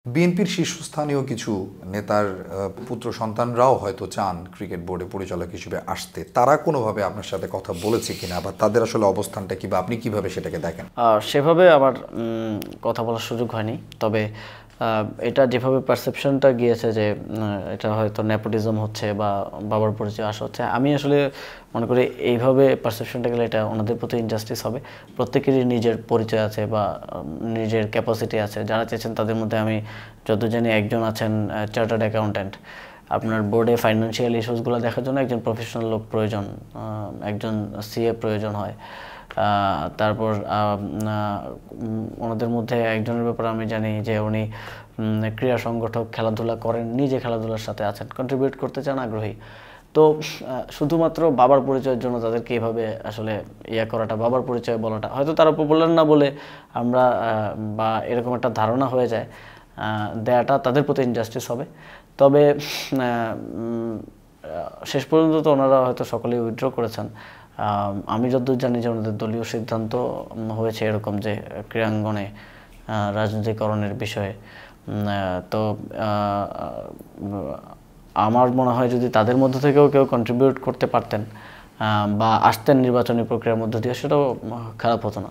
বিএনপির শীর্ষস্থানীয় কিছু নেতার পুত্র সন্তানরাও হয়তো চান ক্রিকেট বোর্ডে পরিচালক হিসেবে আসতে। তারা কোনোভাবে আপনার সাথে কথা বলেছে কিনা বা তাদের আসলে অবস্থানটা কি বা আপনি কিভাবে সেটাকে দেখেন? সেভাবে আমার কথা বলার সুযোগ হয়নি। তবে এটা যেভাবে পারসেপশনটা গিয়েছে যে এটা হয়তো নেপোটিজম হচ্ছে বা বাবার পরিচয় আসা হচ্ছে, আমি আসলে মনে করি এইভাবে পারসেপশনটা গেলে এটা ওনাদের প্রতি ইনজাস্টিস হবে। প্রত্যেকেরই নিজের পরিচয় আছে বা নিজের ক্যাপাসিটি আছে। যারা চেয়েছেন তাদের মধ্যে আমি যত জানি একজন আছেন চার্টার্ড অ্যাকাউন্ট্যান্ট। আপনার বোর্ডে ফাইন্যান্সিয়াল ইস্যুসগুলো দেখার জন্য একজন প্রফেশনাল লোক প্রয়োজন, একজন সিএ প্রয়োজন হয়। তারপর ওনাদের মধ্যে একজনের ব্যাপারে আমি জানি যে উনি ক্রীড়া সংগঠক, খেলাধুলা করেন, নিজে খেলাধুলার সাথে আছেন, কন্ট্রিবিউট করতে চান, আগ্রহী। তো শুধুমাত্র বাবার পরিচয়ের জন্য তাদেরকে এইভাবে আসলে করাটা, বাবার পরিচয় বলাটা, হয়তো তারা পপুলার না বলে আমরা বা এরকম একটা ধারণা হয়ে যায়, দেয়াটা তাদের প্রতি ইনজাস্টিস হবে। তবে শেষ পর্যন্ত তো ওনারা হয়তো সকলেই উইথড্র করেছেন। আমি যতদূর জানি যে ওনাদের দলীয় সিদ্ধান্ত হয়েছে এরকম যে ক্রীড়াঙ্গনে রাজনীতিকরণের বিষয়ে। তো আমার মনে হয় যদি তাদের মধ্য থেকেও কেউ কন্ট্রিবিউট করতে পারতেন বা আসতেন নির্বাচনী প্রক্রিয়ার মধ্য দিয়ে, সেটাও খারাপ হতো না।